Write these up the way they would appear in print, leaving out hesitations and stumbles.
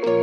What's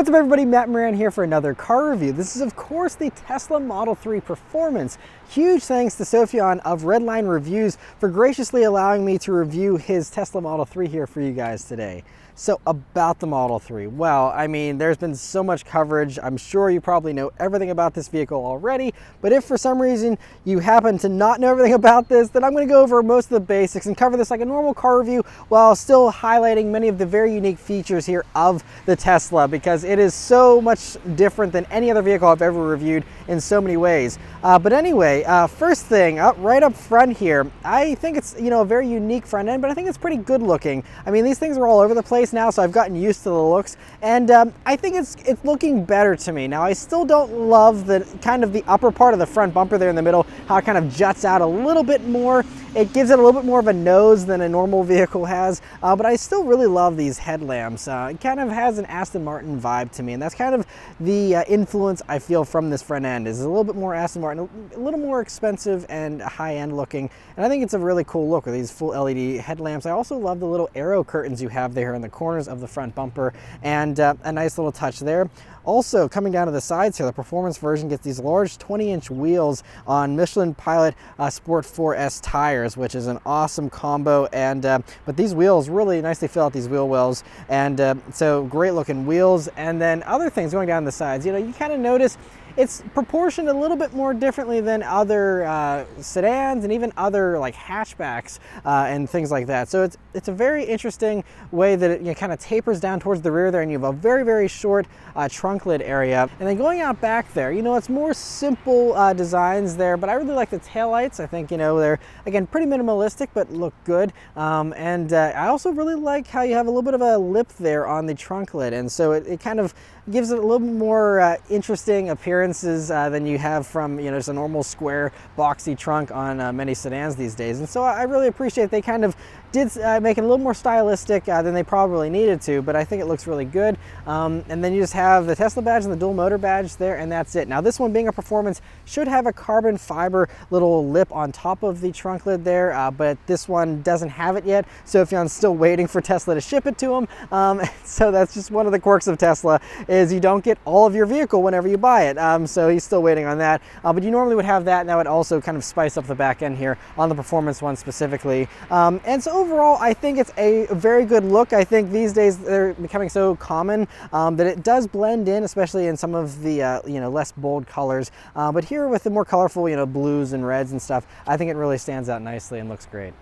up everybody, Matt Maran here for another car review. This is of course the Tesla Model 3 Performance. Huge thanks to Sofyan of Redline Reviews for graciously allowing me to review his Tesla Model 3 here for you guys today. So about the Model 3, well, I mean, there's been so much coverage. I'm sure you probably know everything about this vehicle already, but if for some reason you happen to not know everything about this, then I'm gonna go over most of the basics and cover this like a normal car review while still highlighting many of the very unique features here of the Tesla, because it is so much different than any other vehicle I've ever reviewed in so many ways. But anyway, first thing, right up front here, I think it's, you know, a very unique front end, but I think it's pretty good looking. I mean, these things are all over the place now, so I've gotten used to the looks, and I think it's looking better to me. Now, I still don't love the kind of the upper part of the front bumper there in the middle, how it kind of juts out a little bit more. It gives it a little bit more of a nose than a normal vehicle has, but I still really love these headlamps. It kind of has an Aston Martin vibe to me, and that's kind of the influence I feel from this front end. Is a little bit more Aston Martin, a little more expensive and high-end looking, and I think it's a really cool look with these full LED headlamps. I also love the little arrow curtains you have there in the corners of the front bumper, and a nice little touch there. Also, coming down to the sides here, the performance version gets these large 20-inch wheels on Michelin Pilot Sport 4S tires, which is an awesome combo. And but these wheels really nicely fill out these wheel wells, and so great looking wheels. And then other things going down the sides, you know, you kind of notice it's proportioned a little bit more differently than other sedans and even other like hatchbacks and things like that. So it's a very interesting way that it kind of tapers down towards the rear there, and you have a very, very short trunk lid area. And then going out back there, you know, it's more simple designs there, but I really like the taillights. I think, you know, they're, again, pretty minimalistic, but look good. I also really like how you have a little bit of a lip there on the trunk lid, and so it kind of gives it a little more interesting appearances than you have from, you know, just a normal square boxy trunk on many sedans these days. And so I really appreciate they kind of did make it a little more stylistic than they probably needed to, but I think it looks really good. And then you just have the Tesla badge and the dual motor badge there, and that's it. Now this one, being a performance, should have a carbon fiber little lip on top of the trunk lid there, but this one doesn't have it yet. Sofyan's still waiting for Tesla to ship it to him. So that's just one of the quirks of Tesla, is you don't get all of your vehicle whenever you buy it. So he's still waiting on that. But you normally would have that, and that would also kind of spice up the back end here on the performance one specifically. And so overall, I think it's a very good look. I think these days they're becoming so common that it does blend in, especially in some of the you know, less bold colors. But here with the more colorful, you know, blues and reds and stuff, I think it really stands out nicely and looks great.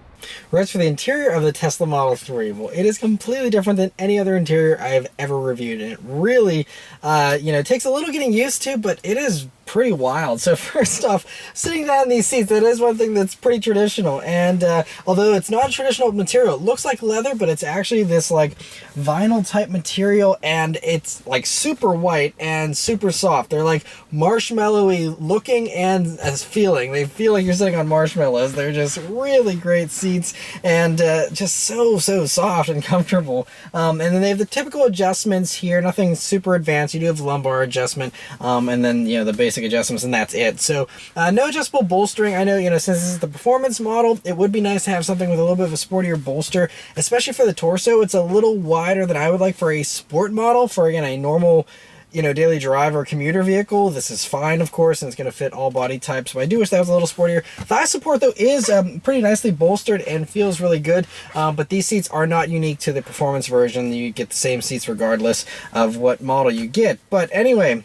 Whereas for the interior of the Tesla Model 3, well, it is completely different than any other interior I've ever reviewed, and it really, you know, takes a little getting used to, but it is pretty wild. So first off, sitting down in these seats, that is one thing that's pretty traditional, and although it's not a traditional material, it looks like leather, but it's actually this like vinyl type material, and it's like super white and super soft. They're like marshmallowy looking and as feeling. They feel like you're sitting on marshmallows. They're just really great seats, and just so soft and comfortable. And then they have the typical adjustments here, nothing super advanced. You do have lumbar adjustment, and then, you know, the basic adjustments, and that's it. So no adjustable bolstering. I know, you know, since this is the performance model, it would be nice to have something with a little bit of a sportier bolster, especially for the torso. It's a little wider than I would like for a sport model. For, again, a normal, you know, daily drive or commuter vehicle, this is fine, of course, and it's going to fit all body types, but I do wish that was a little sportier. Thigh support, though, is pretty nicely bolstered and feels really good, but these seats are not unique to the performance version. You get the same seats regardless of what model you get. But anyway,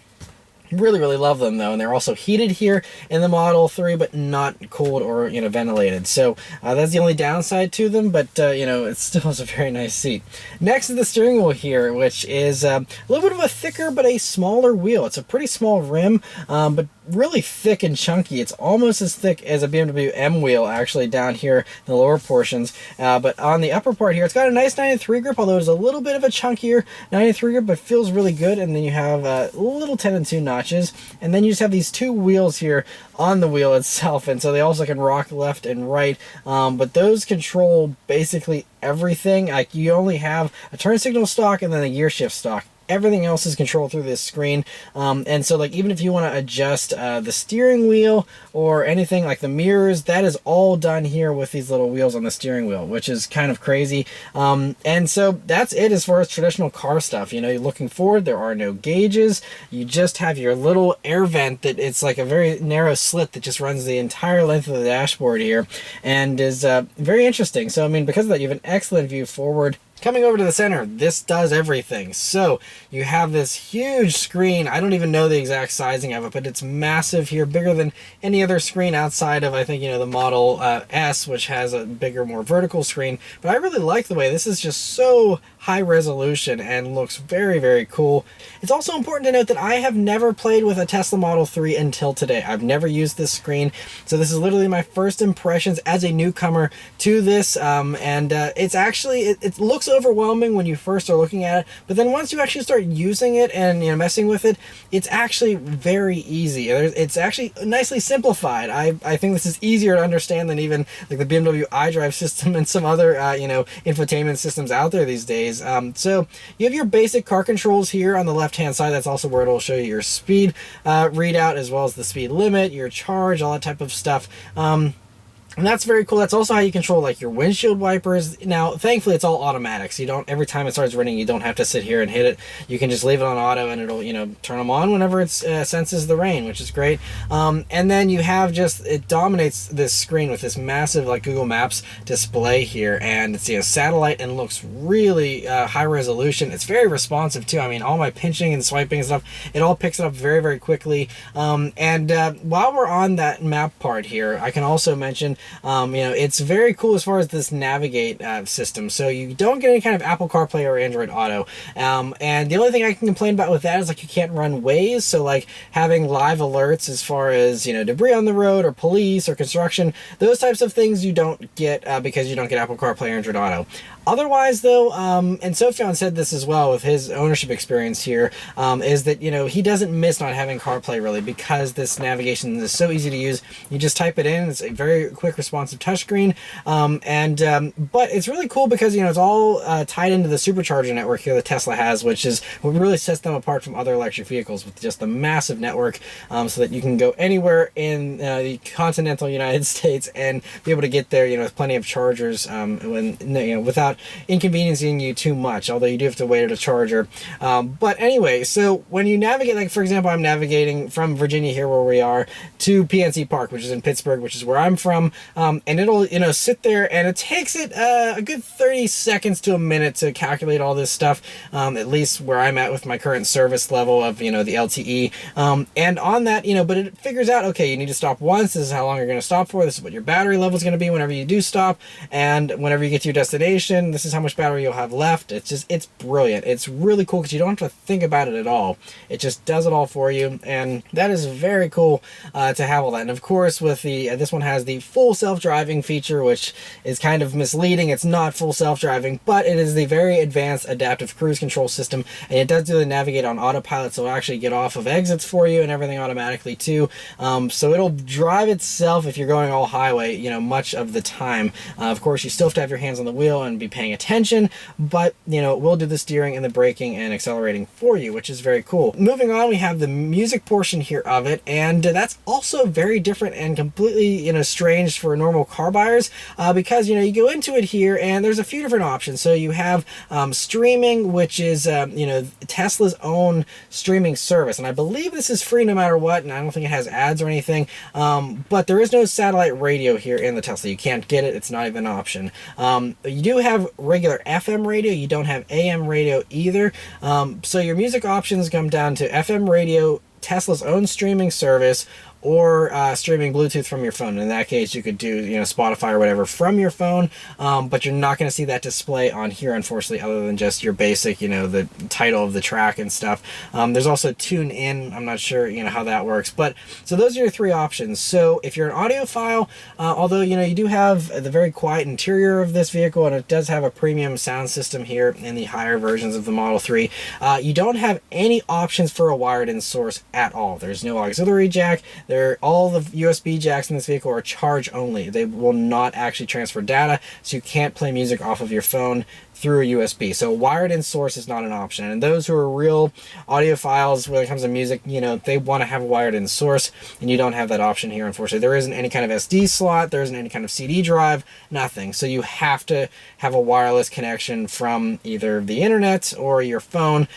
really love them though, and they're also heated here in the Model 3, but not cooled or, you know, ventilated. So that's the only downside to them, but you know, it still is a very nice seat. Next is the steering wheel here, which is a little bit of a thicker but a smaller wheel. It's a pretty small rim, but really thick and chunky. It's almost as thick as a BMW M wheel actually down here in the lower portions, but on the upper part here, it's got a nice 93 grip, although it's a little bit of a chunkier 93 grip, but feels really good. And then you have little 10 and 2 notches, and then you just have these two wheels here on the wheel itself, and so they also can rock left and right, but those control basically everything. Like, you only have a turn signal stalk and then a gear shift stalk. everything else is controlled through this screen. And so like even if you want to adjust the steering wheel or anything like the mirrors, that is all done here with these little wheels on the steering wheel, which is kind of crazy. And so that's it as far as traditional car stuff. You know, you're looking forward, there are no gauges. You just have your little air vent that it's like a very narrow slit that just runs the entire length of the dashboard here, and is very interesting. So I mean, because of that, you have an excellent view forward. Coming over to the center, this does everything. So you have this huge screen. I don't even know the exact sizing of it, but it's massive here, bigger than any other screen outside of, I think, you know, the Model S, which has a bigger, more vertical screen. But I really like the way this is just so high resolution and looks very, very cool. It's also important to note that I have never played with a Tesla Model 3 until today. I've never used this screen. So this is literally my first impressions as a newcomer to this. It's actually, it looks overwhelming when you first are looking at it, but then once you actually start using it and, you know, messing with it, it's actually very easy. It's actually nicely simplified. I think this is easier to understand than even like the BMW iDrive system and some other you know, infotainment systems out there these days. So you have your basic car controls here on the left hand side. That's also where it'll show you your speed readout, as well as the speed limit, your charge, all that type of stuff. And that's very cool. That's also how you control like your windshield wipers. Now, thankfully, it's all automatic. So you don't, every time it starts running, you don't have to sit here and hit it. You can just leave it on auto and it'll, you know, turn them on whenever it senses the rain, which is great. And then you have just, it dominates this screen with this massive like Google Maps display here. And it's, you know, satellite and looks really high resolution. It's very responsive too. I mean, all my pinching and swiping and stuff, it all picks it up very, very quickly. While we're on that map part here, I can also mention, you know, it's very cool as far as this navigate system. So you don't get any kind of Apple CarPlay or Android Auto. And the only thing I can complain about with that is like you can't run Waze. So like having live alerts as far as, you know, debris on the road or police or construction, those types of things you don't get because you don't get Apple CarPlay or Android Auto. Otherwise, though, and Sofyan said this as well with his ownership experience here, is that, you know, he doesn't miss not having CarPlay really because this navigation is so easy to use. You just type it in. It's a very quick responsive touchscreen. But it's really cool because, you know, it's all tied into the supercharger network here that Tesla has, which is what really sets them apart from other electric vehicles with just a massive network, so that you can go anywhere in the continental United States and be able to get there, you know, with plenty of chargers, when, you know, without inconveniencing you too much, although you do have to wait at a charger. But anyway, so when you navigate, like for example, I'm navigating from Virginia here where we are to PNC Park, which is in Pittsburgh, which is where I'm from, and it'll, you know, sit there and it takes it a good 30 seconds to a minute to calculate all this stuff, at least where I'm at with my current service level of, you know, the LTE. And on that, you know, but it figures out, okay, you need to stop once, this is how long you're going to stop for, this is what your battery level is going to be whenever you do stop, and whenever you get to your destination, this is how much battery you'll have left. It's just, it's brilliant. It's really cool because you don't have to think about it at all. It just does it all for you, and that is very cool to have all that. And of course, with the this one has the full self-driving feature, which is kind of misleading. It's not full self-driving, but it is the very advanced adaptive cruise control system, and it does do the navigate on autopilot, so it'll actually get off of exits for you and everything automatically too. So it'll drive itself if you're going all highway, you know, much of the time. Of course, you still have to have your hands on the wheel and be paying attention, but, you know, it will do the steering and the braking and accelerating for you, which is very cool. Moving on, we have the music portion here of it, and that's also very different and completely, you know, strange for normal car buyers, because, you know, you go into it here and there's a few different options. So you have streaming, which is, you know, Tesla's own streaming service, and I believe this is free no matter what, and I don't think it has ads or anything, but there is no satellite radio here in the Tesla. You can't get it. It's not even an option. You do have regular FM radio. You don't have AM radio either. So your music options come down to FM radio, Tesla's own streaming service, or streaming Bluetooth from your phone. In that case, you could do, you know, Spotify or whatever from your phone, but you're not going to see that display on here, unfortunately, other than just your basic, you know, the title of the track and stuff. There's also tune in. I'm not sure, you know, how that works, but so those are your three options. So if you're an audiophile, although, you know, you do have the very quiet interior of this vehicle, and it does have a premium sound system here in the higher versions of the Model 3, you don't have any options for a wired-in source at all. There's no auxiliary jack. All the USB jacks in this vehicle are charge only. They will not actually transfer data, so you can't play music off of your phone through a USB. So wired in source is not an option. And those who are real audiophiles when it comes to music, you know, they want to have a wired in source, and you don't have that option here, unfortunately. There isn't any kind of SD slot, there isn't any kind of CD drive, nothing. So you have to have a wireless connection from either the internet or your phone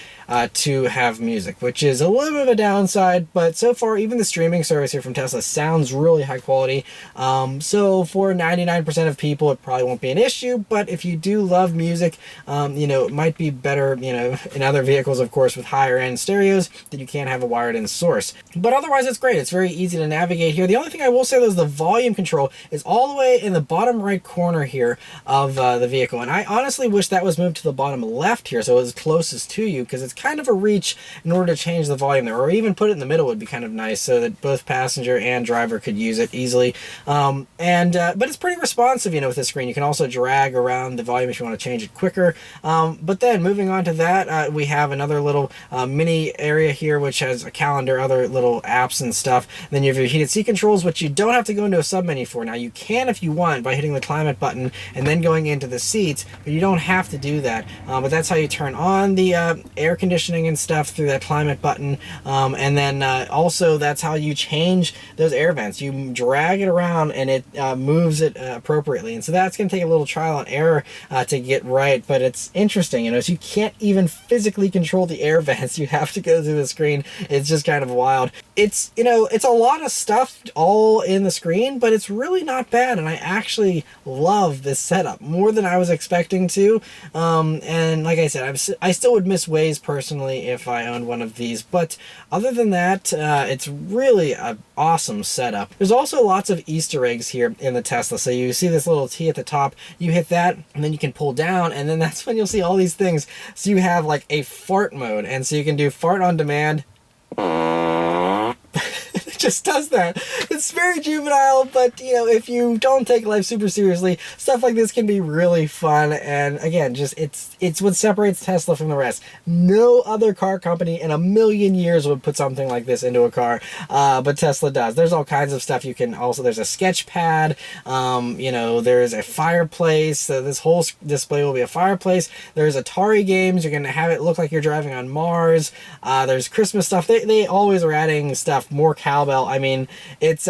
to have music, which is a little bit of a downside, but so far even the streaming service here from Tesla sounds really high quality. So for 99% of people it probably won't be an issue, but if you do love music, you know, it might be better, you know, in other vehicles, of course, with higher end stereos that you can't have a wired in source. But otherwise it's great. It's very easy to navigate here. The only thing I will say though is the volume control is all the way in the bottom right corner here of the vehicle, and I honestly wish that was moved to the bottom left here so it was closest to you, because it's kind of a reach in order to change the volume there, or even put it in the middle would be kind of nice so that both passenger and driver could use it easily. But it's pretty responsive, you know, with the screen. You can also drag around the volume if you want to change it quicker. But then moving on to that, we have another little mini area here which has a calendar, other little apps and stuff. Then you have your heated seat controls, which you don't have to go into a submenu for. Now you can if you want by hitting the climate button and then going into the seats, but you don't have to do that. But that's how you turn on the air conditioning and stuff through that climate button. And then also that's how you change those air vents. You drag it around and it moves it appropriately. And so that's going to take a little trial and error to get right, but it's interesting, you know, so you can't even physically control the air vents. You have to go through the screen. It's just kind of wild. It's, you know, it's a lot of stuff all in the screen, but it's really not bad, and I actually love this setup more than I was expecting to. And like I said, I still would miss Waze personally if I owned one of these, but other than that, it's really an awesome setup. There's also lots of Easter eggs here in the Tesla. So you see this little T at the top, you hit that, and then you can pull down, and then that's when you'll see all these things. So you have like a fart mode, and so you can do fart on demand. Just does that. It's very juvenile, but you know, if you don't take life super seriously, stuff like this can be really fun. And again, just it's what separates Tesla from the rest. No other car company in a million years would put something like this into a car, but Tesla does. There's all kinds of stuff you can also, there's a sketch pad, you know, there's a fireplace. So this whole display will be a fireplace. There's Atari games. You're going to have it look like you're driving on Mars. There's Christmas stuff. They always are adding stuff, more cowbell. I mean, it's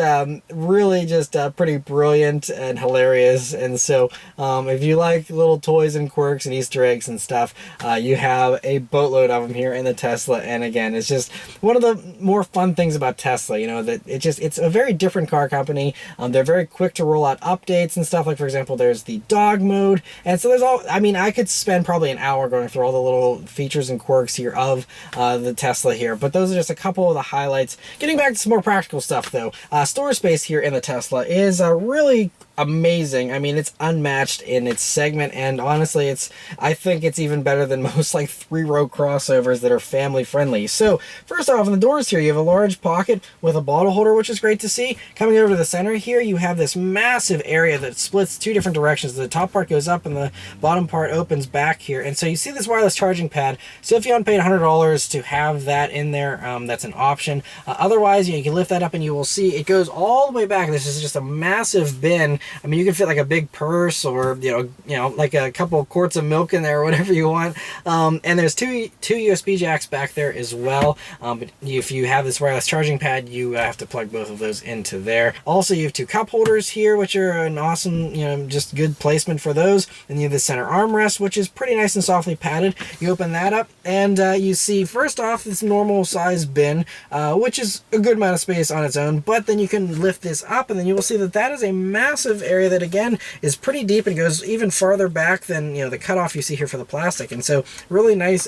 really just pretty brilliant and hilarious. And so if you like little toys and quirks and Easter eggs and stuff, you have a boatload of them here in the Tesla. And again, it's just one of the more fun things about Tesla, you know, that it's a very different car company. They're very quick to roll out updates and stuff. Like, for example, there's the dog mode. And so there's all, I mean, I could spend probably an hour going through all the little features and quirks here of the Tesla here, but those are just a couple of the highlights. Getting back to some more practical stuff though, storage space here in the Tesla is really amazing. I mean, it's unmatched in its segment, and honestly, I think it's even better than most like 3-row crossovers that are family friendly. So first off, in the doors here, you have a large pocket with a bottle holder, which is great to see. Coming over to the center here, you have this massive area that splits two different directions. The top part goes up and the bottom part opens back here. And so you see this wireless charging pad. So if you haven't paid $100 to have that in there, that's an option. Otherwise, you can lift that up and you will see it goes all the way back. This is just a massive bin. I mean, you can fit like a big purse or, you know, like a couple of quarts of milk in there or whatever you want. And there's two USB jacks back there as well. But if you have this wireless charging pad, you have to plug both of those into there. Also, you have two cup holders here, which are an awesome, you know, just good placement for those. And you have the center armrest, which is pretty nice and softly padded. You open that up and you see, first off, this normal size bin, which is a good amount of space on its own. But then you can lift this up and then you will see that that is a massive area that again is pretty deep and goes even farther back than, you know, the cutoff you see here for the plastic. And so really nice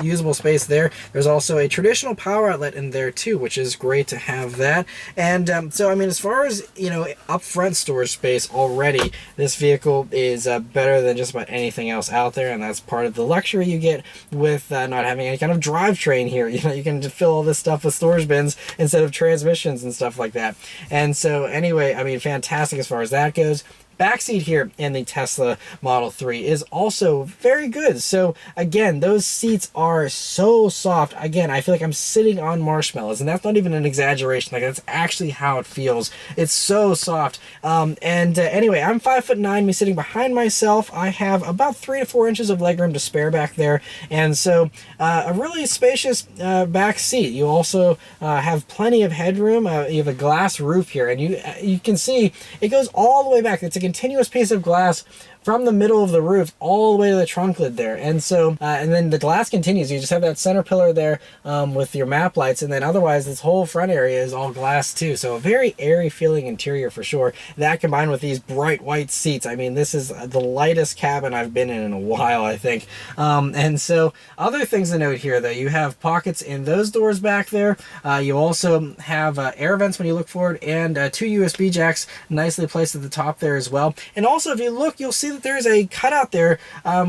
usable space there. There's also a traditional power outlet in there too, which is great to have that. And so I mean, as far as, you know, upfront storage space already, this vehicle is better than just about anything else out there, and that's part of the luxury you get with not having any kind of drivetrain here. You know, you can fill all this stuff with storage bins instead of transmissions and stuff like that. And so anyway, I mean, fantastic as far as that goes. Backseat here in the Tesla Model 3 is also very good. So again, those seats are so soft. Again, I feel like I'm sitting on marshmallows, and that's not even an exaggeration. Like, that's actually how it feels. It's so soft. Anyway, I'm 5'9", me sitting behind myself. I have about 3 to 4 inches of legroom to spare back there, and so a really spacious back seat. You also have plenty of headroom. You have a glass roof here, and you can see it goes all the way back. It's a continuous piece of glass from the middle of the roof all the way to the trunk lid there. And so, and then the glass continues. You just have that center pillar there with your map lights, and then otherwise this whole front area is all glass too. So a very airy feeling interior for sure. That combined with these bright white seats, I mean, this is the lightest cabin I've been in a while, I think. And so other things to note here though, you have pockets in those doors back there. You also have air vents when you look forward, and 2 USB jacks nicely placed at the top there as well. And also if you look, you'll see that there's a cutout there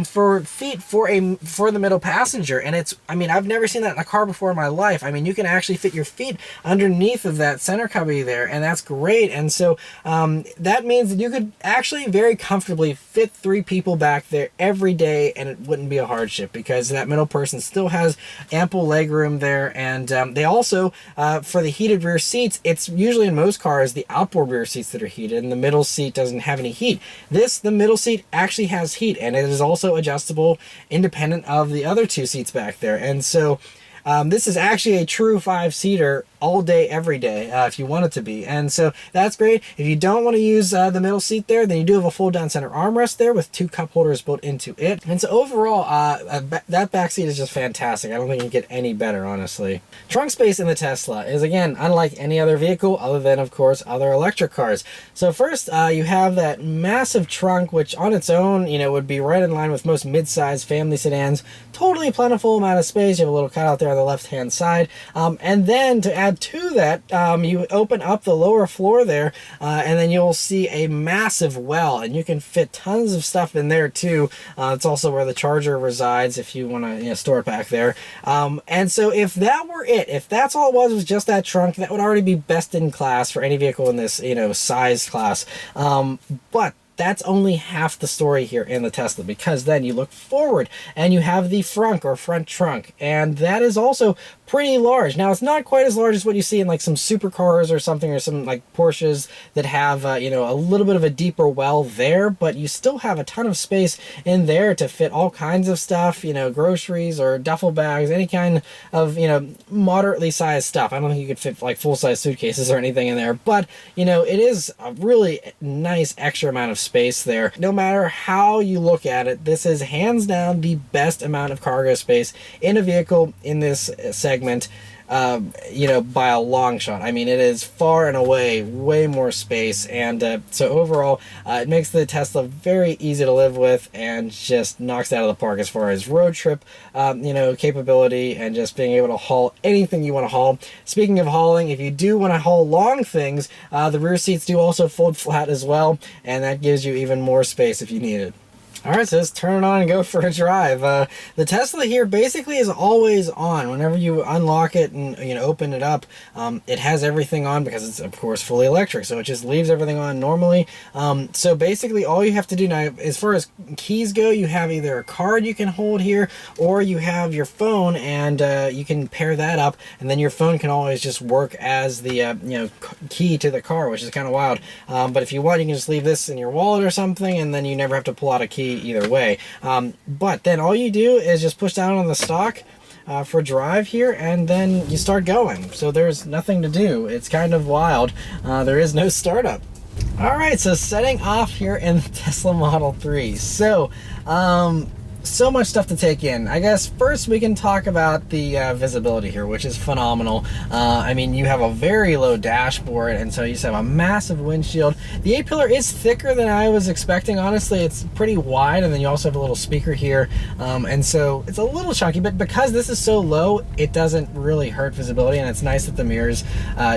for feet for the middle passenger, and it's, I mean, I've never seen that in a car before in my life. I mean, you can actually fit your feet underneath of that center cubby there, and that's great. And so that means that you could actually very comfortably fit 3 people back there every day, and it wouldn't be a hardship because that middle person still has ample leg room there. And they also for the heated rear seats, it's usually in most cars the outboard rear seats that are heated, and the middle seat doesn't have any heat. The middle seat actually has heat, and it is also adjustable independent of the other 2 seats back there. And so this is actually a true 5-seater all day, every day, if you want it to be. And so that's great. If you don't want to use the middle seat there, then you do have a fold down center armrest there with 2 cup holders built into it. And so overall, that back seat is just fantastic. I don't think you can get any better, honestly. Trunk space in the Tesla is, again, unlike any other vehicle other than, of course, other electric cars. So first, you have that massive trunk, which on its own, you know, would be right in line with most mid-size family sedans. Totally plentiful amount of space. You have a little cutout there on the left-hand side. And then to add to that, you open up the lower floor there, and then you'll see a massive well, and you can fit tons of stuff in there too. It's also where the charger resides if you want to, you know, store it back there. And so if that were it, if that's all it was just that trunk, that would already be best in class for any vehicle in this, you know, size class. But that's only half the story here in the Tesla, because then you look forward and you have the frunk or front trunk, and that is also pretty large. Now, it's not quite as large as what you see in like some supercars or something, or some like Porsches that have you know, a little bit of a deeper well there, but you still have a ton of space in there to fit all kinds of stuff, you know, groceries or duffel bags, any kind of, you know, moderately sized stuff. I don't think you could fit like full-size suitcases or anything in there, but you know, it is a really nice extra amount of space there. No matter how you look at it, this is hands down the best amount of cargo space in a vehicle in this segment, you know, by a long shot. I mean, it is far and away way more space, and so overall it makes the Tesla very easy to live with and just knocks it out of the park as far as road trip you know, capability, and just being able to haul anything you want to haul. Speaking of hauling, if you do want to haul long things, the rear seats do also fold flat as well, and that gives you even more space if you need it. Alright, so let's turn it on and go for a drive. The Tesla here basically is always on. Whenever you unlock it and, you know, open it up, it has everything on because it's, of course, fully electric. So it just leaves everything on normally. So basically all you have to do now, as far as keys go, you have either a card you can hold here, or you have your phone, and you can pair that up, and then your phone can always just work as the you know, key to the car, which is kind of wild. But if you want, you can just leave this in your wallet or something, and then you never have to pull out a key either way. But then all you do is just push down on the stalk for drive here, and then you start going. So there's nothing to do. It's kind of wild. There is no startup. Alright, so setting off here in the Tesla Model 3. So so much stuff to take in. I guess first we can talk about the visibility here, which is phenomenal. I mean, you have a very low dashboard, and so you just have a massive windshield. The A-pillar is thicker than I was expecting, honestly. It's pretty wide, and then you also have a little speaker here, and so it's a little chunky, but because this is so low, it doesn't really hurt visibility, and it's nice that the mirrors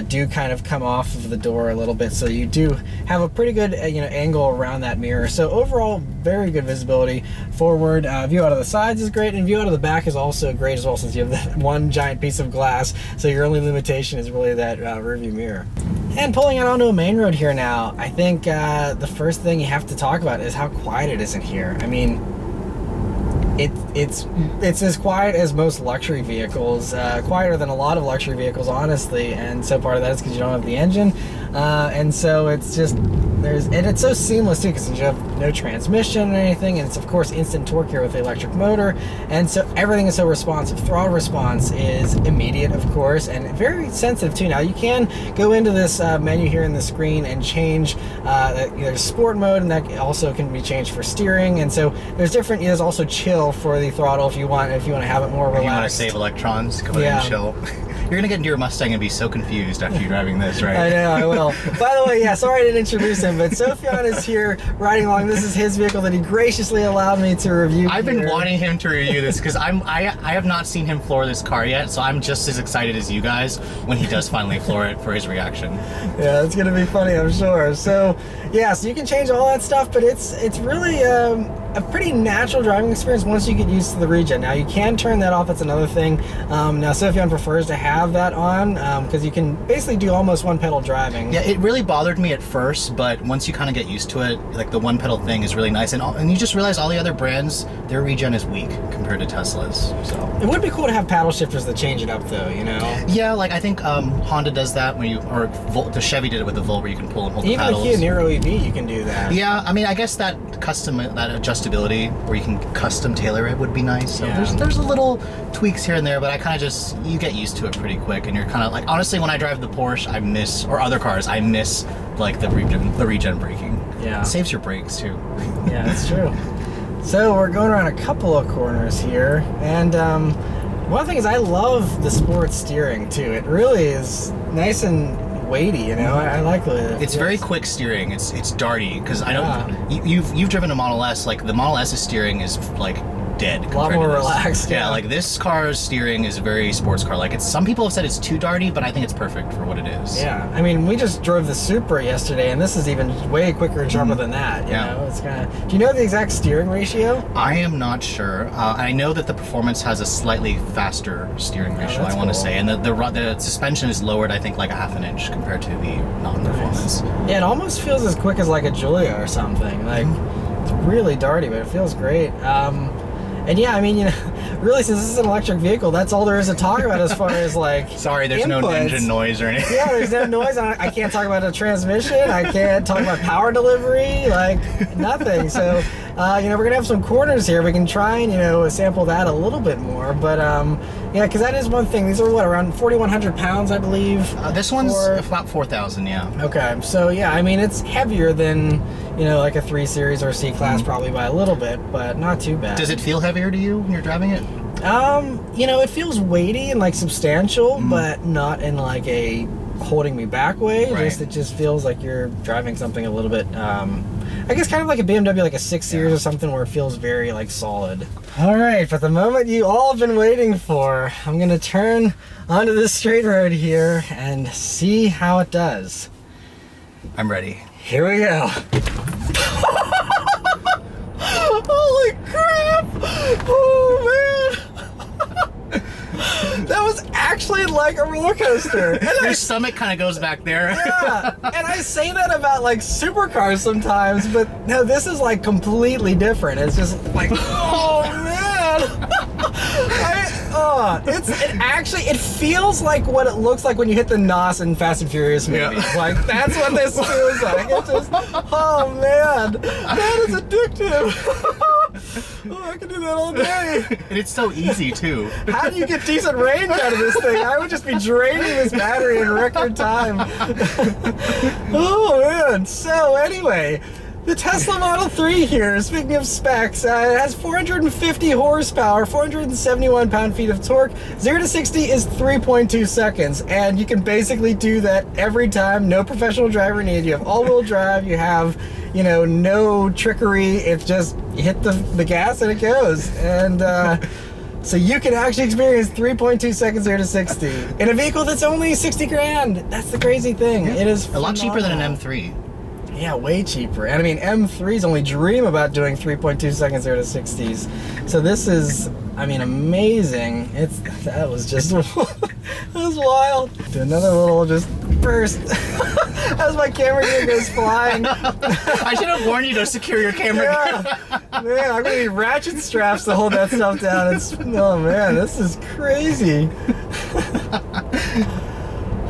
do kind of come off of the door a little bit, so you do have a pretty good you know, angle around that mirror. So overall, very good visibility forward. View out of the sides is great, and view out of the back is also great as well, since you have that one giant piece of glass, so your only limitation is really that rear view mirror. And pulling out onto a main road here now, I think the first thing you have to talk about is how quiet it is in here. I mean, it's as quiet as most luxury vehicles, quieter than a lot of luxury vehicles, honestly. And so part of that is because you don't have the engine, and so it's just and it's so seamless too, because you have no transmission or anything, and it's of course instant torque here with the electric motor, and so everything is so responsive. Throttle response is immediate, of course, and very sensitive too. Now you can go into this menu here in the screen and change there's sport mode, and that also can be changed for steering, and so there's also chill for the throttle if you want to have it more relaxed. You want to save electrons, go ahead and chill. You're gonna get into your Mustang and be so confused after you're driving this, right? I know, I will. By the way, yeah, sorry I didn't introduce him, but Sofyan is here riding along. This is his vehicle that he graciously allowed me to review. I've been wanting him to review this because I have not seen him floor this car yet, so I'm just as excited as you guys when he does finally floor it for his reaction. Yeah, it's gonna be funny, I'm sure. So yeah, so you can change all that stuff, but it's really a pretty natural driving experience once you get used to the regen. Now you can turn that off, that's another thing. Now Sofyan prefers to have that on because you can basically do almost one pedal driving. Yeah, it really bothered me at first, but once you kind of get used to it, like the one pedal thing is really nice, and you just realize all the other brands, their regen is weak compared to Tesla's. So it would be cool to have paddle shifters that change it up, though. You know? Yeah, like I think Honda does that the Chevy did it with the Volt, where you can pull and hold the paddles. Even the Kia Niro EV, you can do that. Yeah, I mean, I guess that adjustability where you can custom tailor it would be nice. So yeah. there's a little tweaks here and there, but I kind of you get used to it pretty quick, and you're kind of like, honestly, when I drive the Porsche, or other cars, I miss like the regen braking. Yeah, it saves your brakes too. Yeah, that's true. So we're going around a couple of corners here, and one thing is I love the sports steering too. It really is nice and weighty, you know. I like the. It's very quick steering. It's darty because I don't. You've driven a Model S. Like the Model S's steering is like dead. A lot more relaxed. Yeah, like this car's steering is very sports car. Like some people have said it's too darty, but I think it's perfect for what it is. Yeah, I mean, we just drove the Supra yesterday, and this is even way quicker and sharper than that. You know, it's kind of. Do you know the exact steering ratio? I am not sure. I know that the Performance has a slightly faster steering ratio. I want to say, and the suspension is lowered, I think, like a half an inch compared to the non-Performance. Nice. Yeah, it almost feels as quick as like a Giulia or something. Like it's really darty, but it feels great. And yeah, I mean, you know, really, since this is an electric vehicle, that's all there is to talk about as far as like. Sorry, there's no engine noise or anything. Yeah, there's no noise. I can't talk about a transmission. I can't talk about power delivery. Like nothing. So, you know, we're gonna have some corners here. We can try and sample that a little bit more. But yeah, because that is one thing. These are what, around 4,100 pounds, I believe. This one's about 4,000. Yeah. Okay, so yeah, I mean, it's heavier than like a 3 Series or C-Class probably by a little bit, but not too bad. Does it feel heavier to you when you're driving it? It feels weighty and like substantial, but not in like a holding me back way. Right. It just feels like you're driving something a little bit, I guess kind of like a BMW, like a 6 Series or something, where it feels very like solid. All right, but the moment you all have been waiting for, I'm gonna turn onto this straight road here and see how it does. I'm ready. Here we go. Holy crap! Oh man! That was actually like a roller coaster. Your stomach kind of goes back there. Yeah, and I say that about like supercars sometimes, but no, this is like completely different. It's just like, oh man! It feels like what it looks like when you hit the NOS in Fast and Furious movies. Yeah. Like that's what this feels like. It just, oh man, that is addictive. Oh, I can do that all day. And it's so easy too. How do you get decent range out of this thing? I would just be draining this battery in record time. Oh man. So anyway, the Tesla Model 3 here, speaking of specs, it has 450 horsepower, 471 pound-feet of torque. 0 to 60 is 3.2 seconds, and you can basically do that every time. No professional driver needed. You have all-wheel drive. You have, no trickery. It's just you hit the gas and it goes. And so you can actually experience 3.2 seconds 0 to 60 in a vehicle that's only 60 grand. That's the crazy thing. Yeah. It is a lot cheaper than an M3. Yeah, way cheaper. And I mean, M3s only dream about doing 3.2 seconds 0 to 60s. So this is, I mean, amazing. That was just, that was wild. Do another little just first as my camera gear goes flying. I should have warned you to secure your camera. Yeah. Man, I'm gonna need ratchet straps to hold that stuff down. Oh man, this is crazy.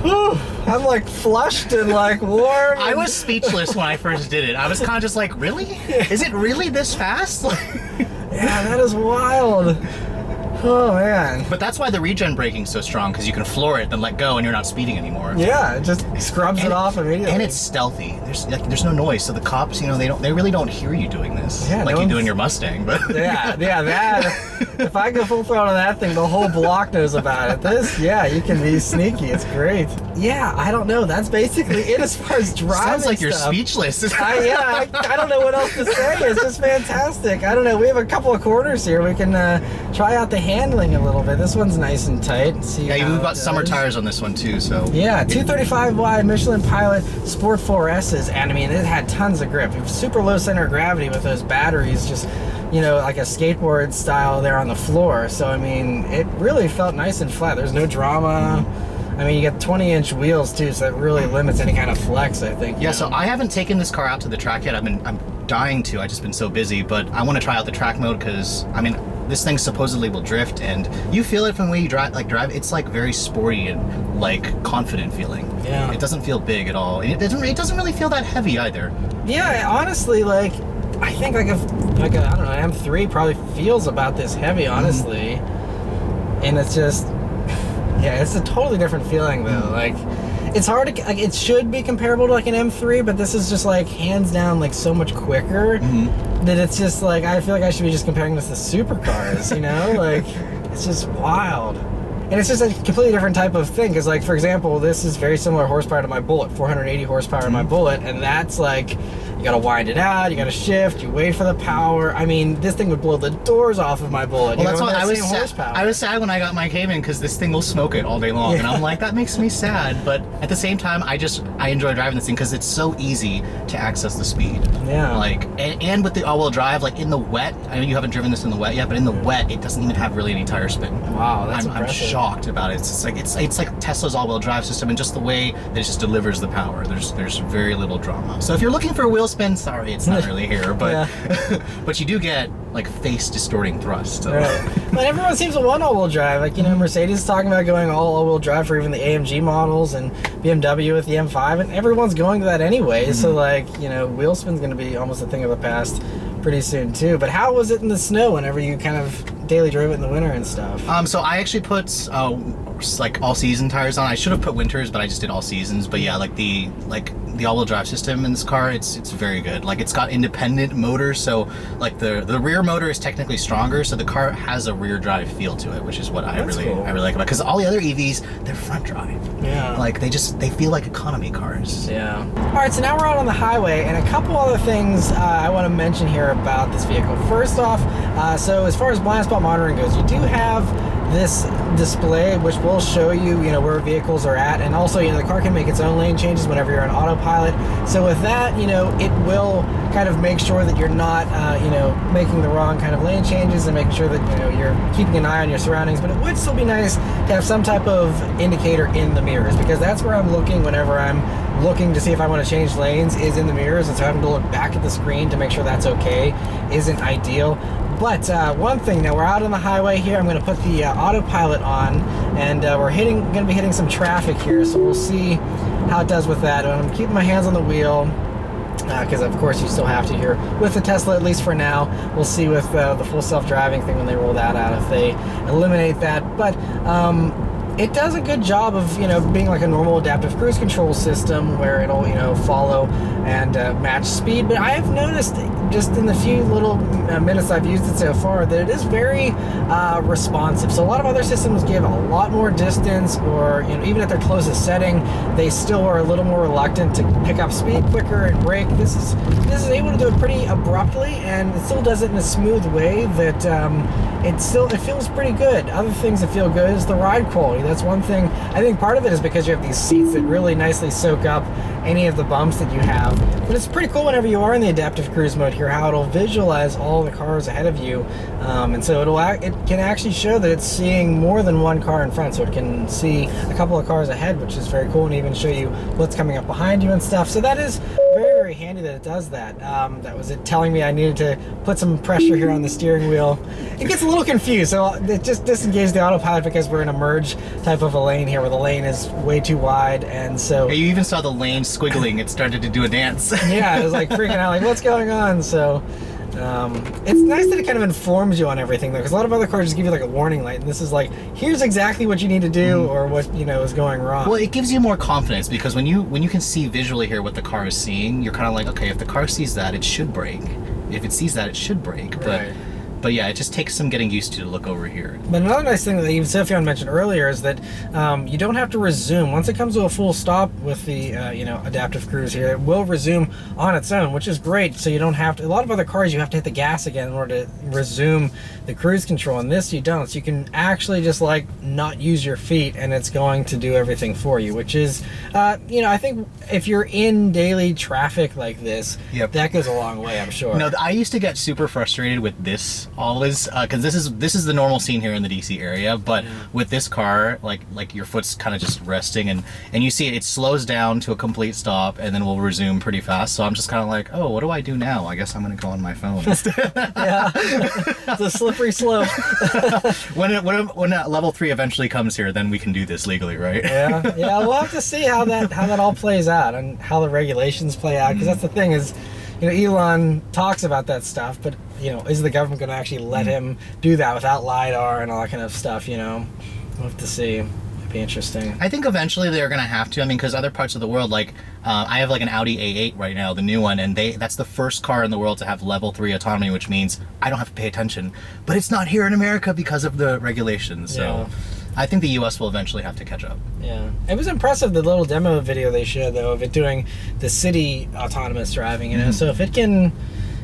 Whew, I'm like flushed and like warm. I was speechless when I first did it. I was kind of just like, really? Is it really this fast? Yeah, that is wild. Oh man. But that's why the regen braking's so strong, because you can floor it, then let go, and you're not speeding anymore. Yeah, it just scrubs it off immediately. And it's stealthy. There's no noise, so the cops, they really don't hear you doing this. Yeah, like you do in your Mustang, but yeah, that. If I go full throttle on that thing, the whole block knows about it. This, yeah, you can be sneaky. It's great. Yeah, I don't know. That's basically it as far as driving. Sounds like you're stuff. Speechless. I don't know what else to say. It's just fantastic. I don't know. We have a couple of corners here. We can try out the handling a little bit. This one's nice and tight. See, yeah, we've got summer tires on this one too, so. Yeah, 235 wide Michelin Pilot Sport 4S's, and I mean, it had tons of grip. It was super low center of gravity with those batteries, just, like a skateboard style there on the floor. So, I mean, it really felt nice and flat. There's no drama. I mean, you get 20-inch wheels too, so that really limits any kind of flex, I think. Yeah, so I haven't taken this car out to the track yet. I'm dying to. I've just been so busy, but I want to try out the track mode because, I mean, this thing supposedly will drift, and you feel it from the way you drive. It's like very sporty and like confident feeling. Yeah. It doesn't feel big at all. It doesn't really feel that heavy either. Yeah, honestly, like I think I don't know, M3 probably feels about this heavy, honestly, and it's just. Yeah, it's a totally different feeling though. Like, it's hard to, like, it should be comparable to like an M3, but this is just like hands down like so much quicker that it's just like, I feel like I should be just comparing this to supercars, like it's just wild. And it's just a completely different type of thing, because like, for example, this is very similar horsepower to my Bullet, 480 horsepower in my Bullet, and that's like, you gotta wind it out, you gotta shift, you wait for the power. I mean, this thing would blow the doors off of my Bullet. Well, that's why I was sad when I got my Cayman, because this thing will smoke it all day long, and I'm like, that makes me sad. But at the same time, I enjoy driving this thing because it's so easy to access the speed. Yeah. Like, and with the all-wheel drive, like in the wet, I know you haven't driven this in the wet yet, but in the wet, it doesn't even have really any tire spin. Wow, that's I'm shocked about it. It's like Tesla's all-wheel drive system, and just the way that it just delivers the power. There's very little drama. So if you're looking for a wheel spin, sorry, it's not really here, but but you do get like face distorting thrust. So. Right. But everyone seems to want all-wheel drive. Like, Mercedes is talking about going all-wheel drive for even the AMG models, and BMW with the M5, and everyone's going to that anyway. So like, wheel spin's going to be almost a thing of the past pretty soon too. But how was it in the snow whenever you kind of daily drove it in the winter and stuff? So I actually put like all-season tires on. I should have put winters, but I just did all seasons. But yeah, like the all-wheel drive system in this car, it's very good. Like, it's got independent motors, so like the rear motor is technically stronger, so the car has a rear drive feel to it, which is what I really like about it. Because all the other EVs, they're front drive. Yeah. Like, they feel like economy cars. Yeah. All right, so now we're out on the highway, and a couple other things I want to mention here about this vehicle. First off, so as far as blind spot monitoring goes, you do have this display which will show you, where vehicles are at, and also, the car can make its own lane changes whenever you're on autopilot. So with that, it will kind of make sure that you're not, making the wrong kind of lane changes, and making sure that, you're keeping an eye on your surroundings. But it would still be nice to have some type of indicator in the mirrors, because that's where I'm looking whenever I'm looking to see if I want to change lanes, is in the mirrors, and so having to look back at the screen to make sure that's okay isn't ideal. But one thing, now we're out on the highway here. I'm going to put the autopilot on, and we're going to be hitting some traffic here, so we'll see how it does with that. I'm keeping my hands on the wheel, because of course you still have to here with the Tesla, at least for now. We'll see with the full self-driving thing when they roll that out, if they eliminate that. But it does a good job of, being like a normal adaptive cruise control system where it'll, follow and match speed. But I have noticed just in the few little minutes I've used it so far that it is very responsive. So a lot of other systems give a lot more distance, or, even at their closest setting, they still are a little more reluctant to pick up speed quicker and brake. This is able to do it pretty abruptly, and it still does it in a smooth way that it feels pretty good. Other things that feel good is the ride quality. That's one thing. I think part of it is because you have these seats that really nicely soak up any of the bumps that you have. But it's pretty cool whenever you are in the adaptive cruise mode here. here how it'll visualize all the cars ahead of you, and so it can actually show that it's seeing more than one car in front, so it can see a couple of cars ahead, which is very cool, and even show you what's coming up behind you and stuff. So that is very, very handy that it does that. That was it telling me I needed to put some pressure here on the steering wheel. It gets a little confused, so it just disengaged the autopilot because we're in a merge type of a lane here where the lane is way too wide, and so... Yeah, you even saw the lane squiggling. It started to do a dance. Yeah, it was like freaking out, like, what's going on? So it's nice that it kind of informs you on everything, though, because a lot of other cars just give you like a warning light, and this is like, here's exactly what you need to do, or what, you know, is going wrong. Well, it gives you more confidence, because when you can see visually here what the car is seeing, you're kind of like, okay, if the car sees that, it should brake. If it sees that, it should brake. Right. But yeah, it just takes some getting used to look over here. But another nice thing that even Sophion mentioned earlier is that you don't have to resume. Once it comes to a full stop with the you know, adaptive cruise here, it will resume on its own, which is great. So you don't have to, a lot of other cars you have to hit the gas again in order to resume the cruise control, and this you don't. So you can actually just like not use your feet, and it's going to do everything for you, which is you know, I think if you're in daily traffic like this, yep, that goes a long way, I'm sure. No, I used to get super frustrated with this always, because this is the normal scene here in the DC area, but with this car, like your foot's kind of just resting, and you see it slows down to a complete stop, and then we'll resume pretty fast. So I'm just kind of like, oh, what do I do now? I guess I'm gonna go on my phone. Yeah, it's a slippery slope. when level 3 eventually comes here, then we can do this legally, right? Yeah, we'll have to see how that all plays out and how the regulations play out, because that's the thing is, you know, Elon talks about that stuff, but, you know, is the government going to actually let him do that without LiDAR and all that kind of stuff, you know? We'll have to see. It'd be interesting. I think eventually they're going to have to. I mean, because other parts of the world, like, I have like an Audi A8 right now, the new one, and that's the first car in the world to have level 3 autonomy, which means I don't have to pay attention. But it's not here in America because of the regulations, so... Yeah. I think the US will eventually have to catch up. Yeah. It was impressive, the little demo video they showed, though, of it doing the city autonomous driving, you know? So if it can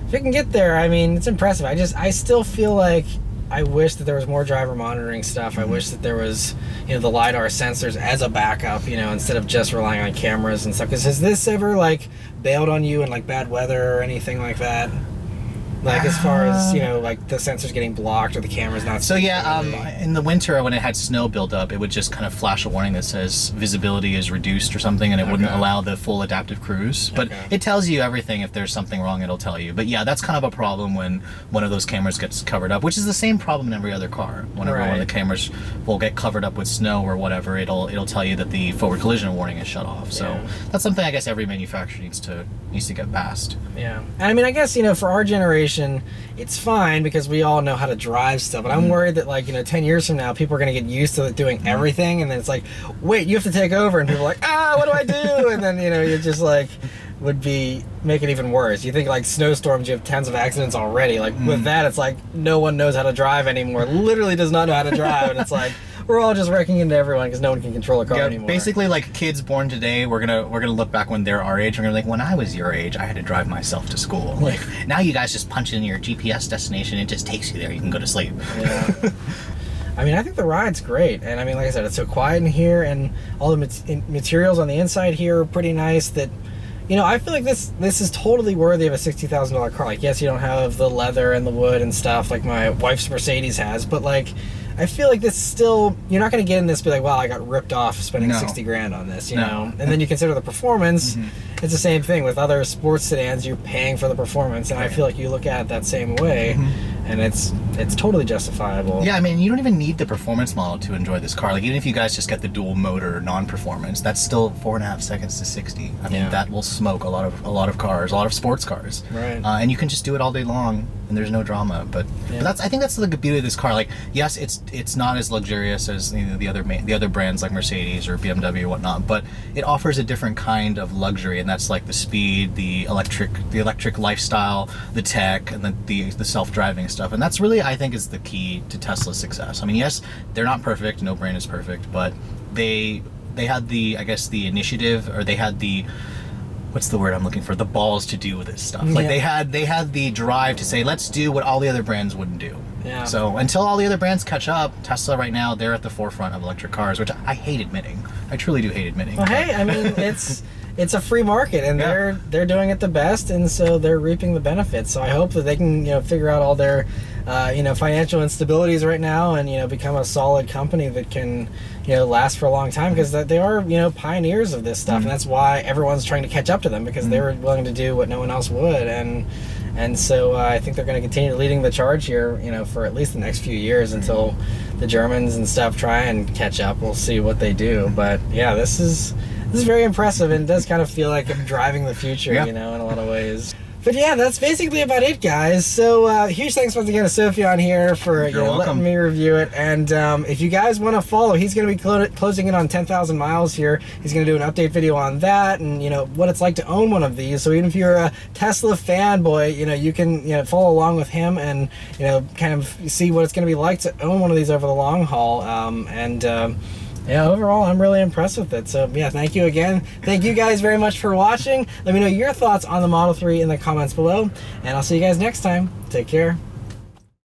get there, I mean, it's impressive. I still feel like I wish that there was more driver monitoring stuff. I wish that there was, you know, the LiDAR sensors as a backup, you know, instead of just relying on cameras and stuff. Because has this ever, like, bailed on you in, like, bad weather or anything like that? Like, as far as, you know, like the sensors getting blocked or the cameras not... So yeah, in the winter when it had snow build up, it would just kind of flash a warning that says visibility is reduced or something, and it wouldn't allow the full adaptive cruise. But it tells you everything. If there's something wrong, it'll tell you. But yeah, that's kind of a problem when one of those cameras gets covered up, which is the same problem in every other car. Whenever one of the cameras will get covered up with snow or whatever, it'll tell you that the forward collision warning is shut off. So that's something I guess every manufacturer needs to get past. Yeah. And I mean, I guess, you know, for our generation, it's fine because we all know how to drive still, but I'm worried that, like, you know, 10 years from now, people are going to get used to doing everything, and then it's like, wait, you have to take over, and people are like, what do I do? And then, you know, you're just like, would make it even worse. You think, like, snowstorms, you have tons of accidents already. Like, with that, it's like, no one knows how to drive anymore, literally does not know how to drive, and it's like, we're all just wrecking into everyone because no one can control a car anymore. Basically, like, kids born today, we're gonna look back when they're our age. We're gonna be like, when I was your age, I had to drive myself to school. Like, now you guys just punch in your GPS destination, it just takes you there. You can go to sleep. Yeah. I mean, I think the ride's great, and I mean, like I said, it's so quiet in here, and all the materials on the inside here are pretty nice. That, you know, I feel like this is totally worthy of a $60,000 car. Like, yes, you don't have the leather and the wood and stuff like my wife's Mercedes has, but, like, I feel like this still, you're not going to get in this and be like, wow, I got ripped off spending 60 grand on this, you know? And then you consider the performance, it's the same thing. With other sports sedans, you're paying for the performance, and I feel like you look at it that same way, and it's totally justifiable. Yeah, I mean, you don't even need the performance model to enjoy this car. Like, even if you guys just get the dual motor non-performance, that's still 4.5 seconds to 60. I mean, that will smoke a lot of cars, a lot of sports cars. Right. And you can just do it all day long, and there's no drama. But I think that's the beauty of this car. Like, yes, it's not as luxurious as, you know, the other brands like Mercedes or BMW or whatnot, but it offers a different kind of luxury, and that's like the speed, the electric lifestyle, the tech, and the self-driving stuff. And that's really, I think, is the key to Tesla's success. I mean, yes, they're not perfect, no brand is perfect, but they had the initiative, or they had the, what's the word I'm looking for, the balls to do with this stuff. Like, they had the drive to say, let's do what all the other brands wouldn't do. Yeah. So until all the other brands catch up, Tesla right now, they're at the forefront of electric cars, which I hate admitting. I truly do hate admitting. Well, hey, I mean, it's a free market, and they're doing it the best, and so they're reaping the benefits. So I hope that they can, you know, figure out all their you know, financial instabilities right now, and, you know, become a solid company that can, you know, last for a long time, because they are, you know, pioneers of this stuff, and that's why everyone's trying to catch up to them, because they were willing to do what no one else would, and so I think they're going to continue leading the charge here, you know, for at least the next few years until the Germans and stuff try and catch up. We'll see what they do, but yeah, this is very impressive, and it does kind of feel like I'm driving the future, you know, in a lot of ways. But yeah, that's basically about it, guys. So huge thanks once again to Sofyan here for letting me review it. And if you guys want to follow, he's going to be closing in on 10,000 miles here. He's going to do an update video on that, and, you know, what it's like to own one of these. So even if you're a Tesla fanboy, you know, you can, you know, follow along with him and, you know, kind of see what it's going to be like to own one of these over the long haul. Yeah, overall, I'm really impressed with it. So yeah, thank you again. Thank you guys very much for watching. Let me know your thoughts on the Model 3 in the comments below, and I'll see you guys next time. Take care.